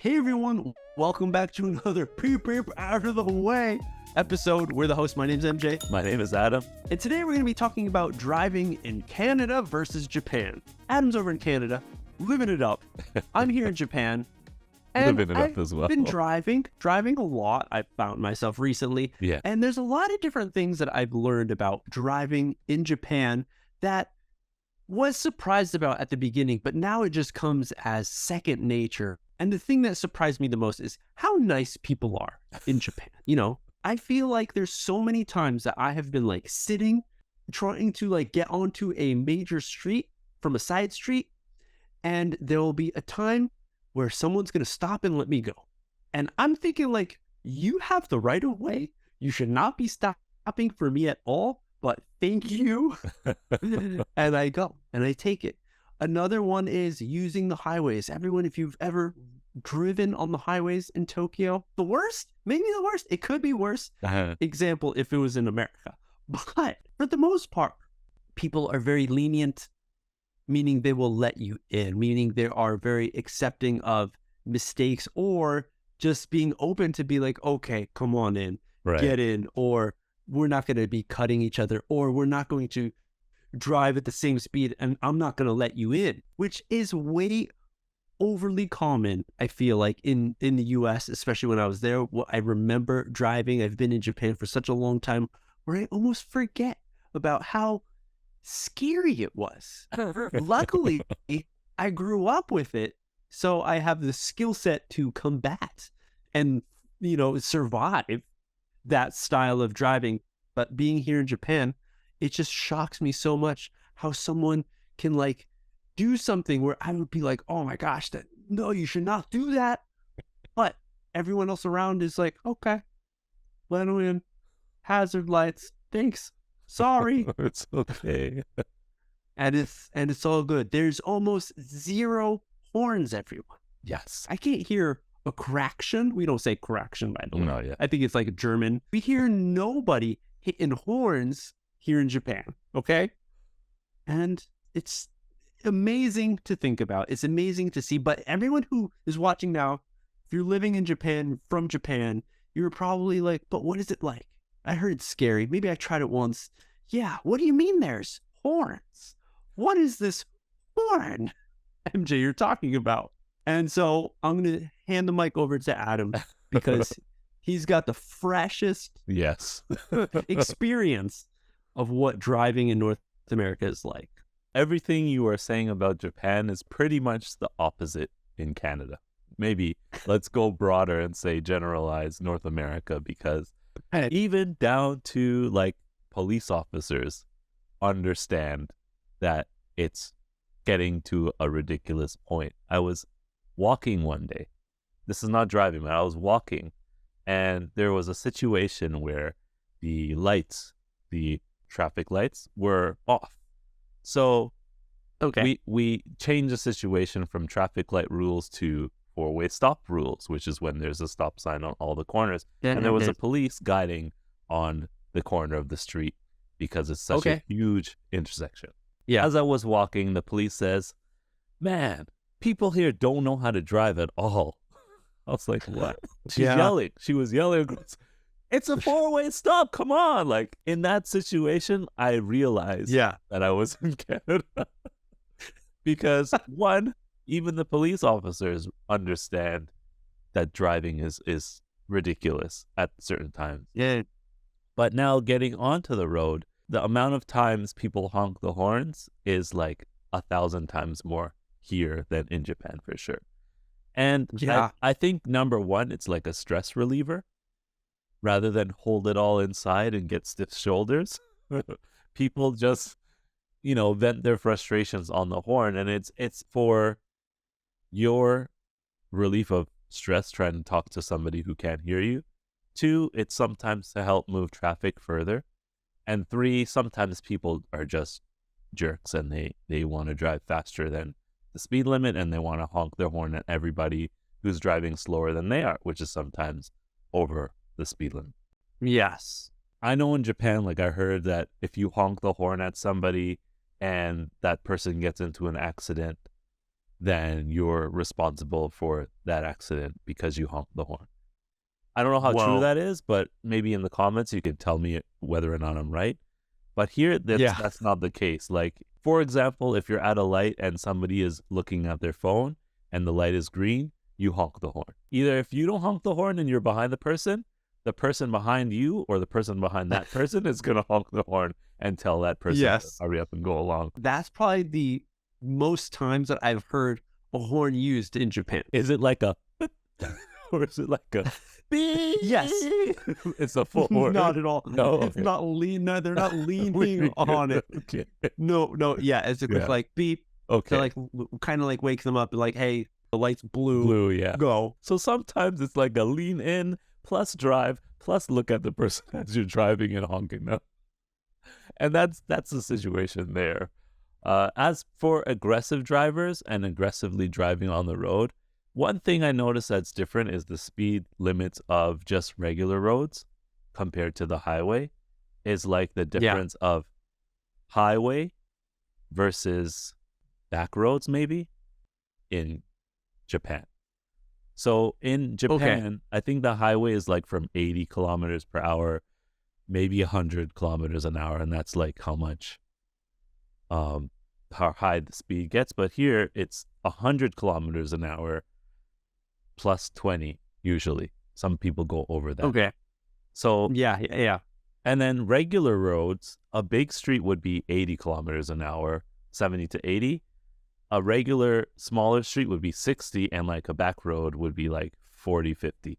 Hey everyone, welcome back to another Peep Out of the Way episode. We're the hosts. My name's MJ. My name is Adam. And today we're going to be talking about driving in Canada versus Japan. Adam's over in Canada, living it up. I'm here in Japan. And Living it up as well. I've been driving a lot. I found myself recently. Yeah. And there's a lot of different things that I've learned about driving in Japan that was surprised about at the beginning, but now it just comes as second nature. And the thing that surprised me the most is how nice people are in Japan. You know, I feel like there's so many times that I have been like sitting, trying to like get onto a major street from a side street, and there will be a time where someone's going to stop and let me go. And I'm thinking like, you have the right of way. You should not be stopping for me at all, but thank you. And I go and I take it. Another one is using the highways. Everyone, if you've ever driven on the highways in Tokyo, the worst, maybe the worst, it could be worse. Example, if it was in America. But for the most part, people are very lenient, meaning they will let you in, meaning they are very accepting of mistakes or just being open to be like, okay, come on in, get in, or we're not going to be cutting each other, or we're not going to drive at the same speed and I'm not going to let you in, which is way overly common, I feel like, in the US, especially when I was there. I remember driving, I've been in Japan for such a long time, where I almost forget about how scary it was. Luckily, I grew up with it, so I have the skill set to combat and, you know, survive that style of driving. But being here in Japan, it just shocks me so much how someone can like do something where I would be like, oh my gosh, no, you should not do that. But everyone else around is like, okay, let them in. Hazard lights. Thanks. Sorry. It's okay. And it's all good. There's almost zero horns everywhere. Yes. I can't hear a craction. We don't say craction, by the way. No, yeah. I think it's like German. We hear nobody hitting horns here in Japan, okay? And it's amazing to think about. It's amazing to see. But everyone who is watching now, if you're living in Japan, from Japan, you're probably like, but what is it like? I heard it's scary. Maybe I tried it once. Yeah, what do you mean there's horns? What is this horn, MJ, you're talking about? And so I'm going to hand the mic over to Adam because he's got the freshest experience of what driving in North America is like. Everything you are saying about Japan is pretty much the opposite in Canada. Maybe let's go broader and say generalize North America, because even down to like police officers understand that it's getting to a ridiculous point. I was walking one day. This is not driving, but I was walking, and there was a situation where the traffic lights were off. So we changed the situation from traffic light rules to four-way stop rules, which is when there's a stop sign on all the corners. And there was a police guiding on the corner of the street because it's such a huge intersection. Yeah. As I was walking, the police says, man, people here don't know how to drive at all. I was like, what? She's yelling. She was yelling. It's a four-way stop. Come on. Like, in that situation, I realized that I was in Canada. Because, one, even the police officers understand that driving is ridiculous at certain times. Yeah. But now getting onto the road, the amount of times people honk the horns is like 1,000 times more here than in Japan for sure. And I think number one, it's like a stress reliever. Rather than hold it all inside and get stiff shoulders, people just, you know, vent their frustrations on the horn. And it's for your relief of stress trying to talk to somebody who can't hear you. Two, it's sometimes to help move traffic further. And three, sometimes people are just jerks and they want to drive faster than the speed limit, and they want to honk their horn at everybody who's driving slower than they are, which is sometimes over the speed limit. Yes. I know in Japan, like I heard that if you honk the horn at somebody and that person gets into an accident, then you're responsible for that accident because you honked the horn. I don't know how true Whoa. that is, but maybe in the comments you can tell me whether or not I'm right. But here, that's not the case. Like, for example, if you're at a light and somebody is looking at their phone and the light is green, you honk the horn. Either if you don't honk the horn and you're behind the person behind you or the person behind that person is going to honk the horn and tell that person to hurry up and go along. That's probably the most times that I've heard a horn used in Japan. Is it like a or is it like a beep? Yes. It's a full horn. Not at all. No, it's not no, they're not leaning on it. Okay. No, yeah, it's a quick like beep. Okay. To like kind of like wake them up, like, hey, the light's blue. Blue, yeah. Go. So sometimes it's like a lean in plus drive plus look at the person as you're driving and honking them. And that's the situation there. As for aggressive drivers and aggressively driving on the road, one thing I noticed that's different is the speed limits of just regular roads compared to the highway is like the difference of highway versus back roads maybe in Japan. So in Japan, I think the highway is like from 80 kilometers per hour, maybe 100 kilometers an hour, and that's like how high the speed gets. But here it's 100 kilometers an hour plus 20 usually. Some people go over that. Okay. So yeah. And then regular roads, a big street would be 80 kilometers an hour, 70 to 80. A regular smaller street would be 60, and like a back road would be like 40, 50.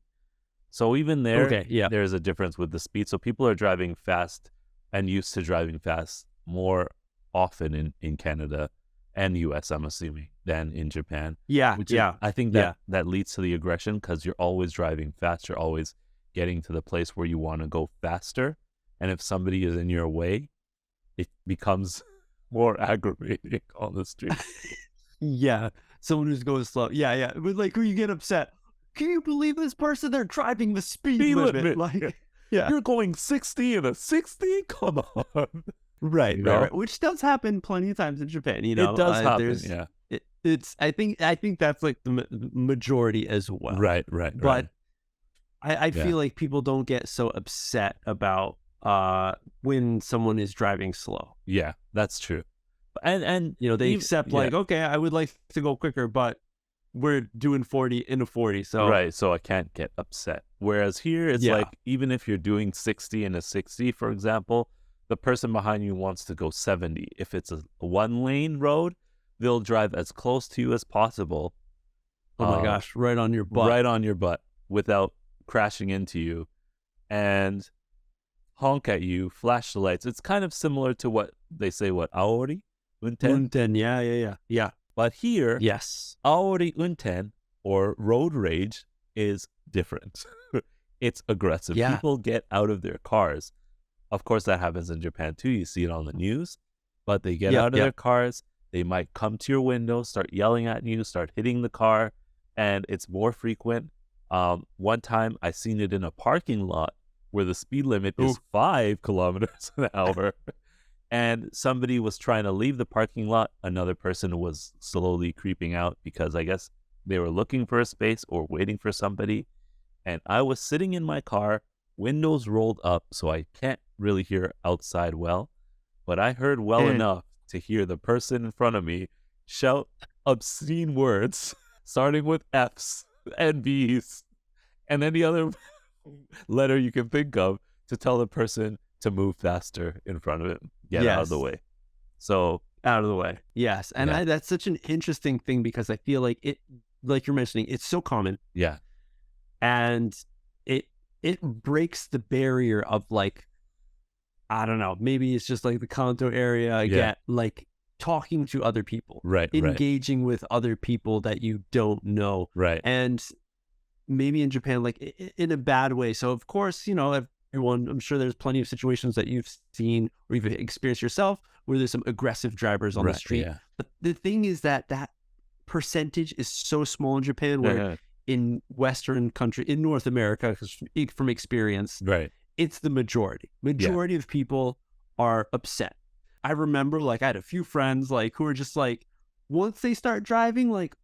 So even there, there's a difference with the speed. So people are driving fast and used to driving fast more often in Canada and US, I'm assuming, than in Japan. I think that leads to the aggression because you're always driving fast. You're always getting to the place where you want to go faster. And if somebody is in your way, it becomes more aggravating on the street. Someone who's going slow. But like, you get upset. Can you believe this person? They're driving the speed limit. Like, You're going 60 in a 60? Come on. Right. Which does happen plenty of times in Japan. You know, it does happen. It's. I think that's like the majority as well. Right. But I feel like people don't get so upset about when someone is driving slow. Yeah, that's true. And you know, they accept like, okay, I would like to go quicker, but we're doing 40 in a 40. So right, so I can't get upset. Whereas here, it's like, even if you're doing 60 in a 60, for example, the person behind you wants to go 70. If it's a one-lane road, they'll drive as close to you as possible. Oh my gosh, right on your butt. Right on your butt without crashing into you. And honk at you, flash the lights. It's kind of similar to what they say, aori? Unten, yeah. But here, aori unten, or road rage, is different. It's aggressive. People get out of their cars. Of course, that happens in Japan too. You see it on the news. But they get out of their cars. They might come to your window, start yelling at you, start hitting the car, and it's more frequent. One time, I seen it in a parking lot where the speed limit is 5 kilometers an hour. And somebody was trying to leave the parking lot. Another person was slowly creeping out because I guess they were looking for a space or waiting for somebody. And I was sitting in my car, windows rolled up, so I can't really hear outside well. But I heard well enough to hear the person in front of me shout obscene words, starting with F's and B's, and any other letter you can think of to tell the person to move faster in front of him. Get out of the way. So out of the way. Yes. And that's such an interesting thing because I feel like it, like you're mentioning, it's so common. Yeah. And it breaks the barrier of like, I don't know, maybe it's just like the Kanto area, like talking to other people. Right. Engaging with other people that you don't know. Right. And maybe in Japan, like in a bad way. So of course, you know, everyone, I'm sure there's plenty of situations that you've seen or you've experienced yourself where there's some aggressive drivers on the street. Yeah. But the thing is that percentage is so small in Japan where in Western country, in North America, from experience, it's the majority. Majority of people are upset. I remember like I had a few friends like who were just like, once they start driving, like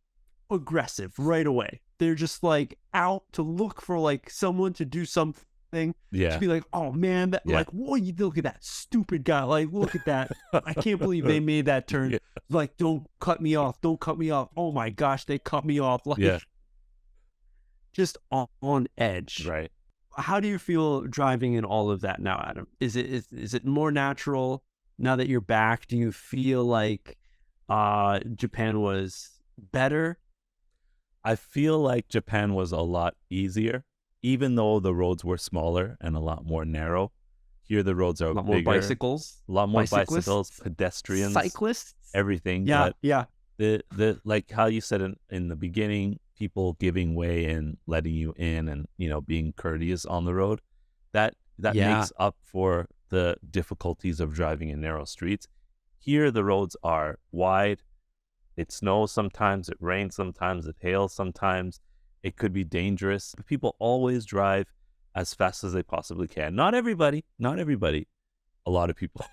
aggressive right away. They're just like out to look for like someone to do something. Yeah. To be like, oh man, that, like, whoa, you look at that stupid guy. Like, look at that. I can't believe they made that turn. Yeah. Like, don't cut me off. Don't cut me off. Oh my gosh, they cut me off. Like, just on edge. Right. How do you feel driving in all of that now, Adam? Is it more natural now that you're back? Do you feel like Japan was better? I feel like Japan was a lot easier, even though the roads were smaller and a lot more narrow. Here the roads are a lot bigger, more bicycles, a lot more bicycles, pedestrians, cyclists, everything. Yeah, but the like how you said in the beginning, people giving way and letting you in, and being courteous on the road, that makes up for the difficulties of driving in narrow streets. Here the roads are wide. It snows sometimes, it rains sometimes, it hails sometimes. It could be dangerous. People always drive as fast as they possibly can. Not everybody. A lot of people.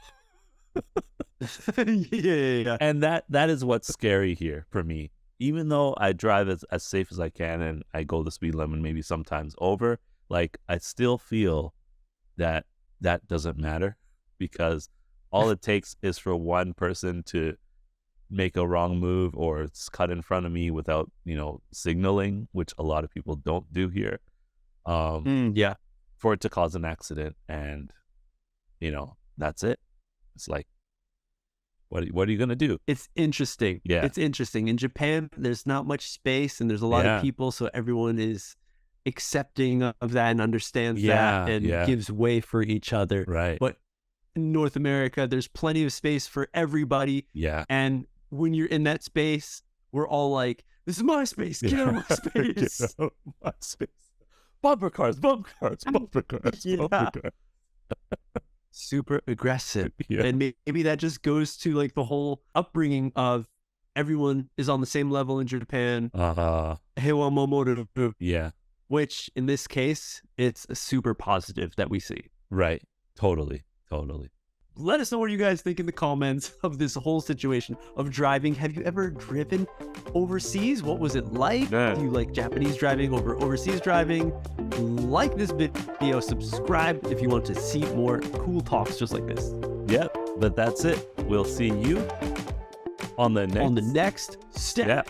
Yeah. And that is what's scary here for me. Even though I drive as safe as I can and I go the speed limit maybe sometimes over, like I still feel that doesn't matter, because all it takes is for one person to make a wrong move or cut in front of me without signaling, which a lot of people don't do here, for it to cause an accident. And that's it. It's like, what are you gonna do? It's interesting. It's interesting. In Japan, there's not much space and there's a lot of people, so everyone is accepting of that and understands that and gives way for each other. Right. But in North America, there's plenty of space for everybody. And when you're in that space, we're all like, this is my space. Get out of my space. Get out of my space. Bumper cars. Bumper cars. Super aggressive. And maybe that just goes to like the whole upbringing of everyone is on the same level in Japan. Heiwa momoru. Which in this case, it's a super positive that we see. Right. Totally. Let us know what you guys think in the comments of this whole situation of driving. Have you ever driven overseas? What was it like? Do you like Japanese driving over overseas driving? Like this video, subscribe if you want to see more cool talks just like this. Yep, but that's it. We'll see you on the next step.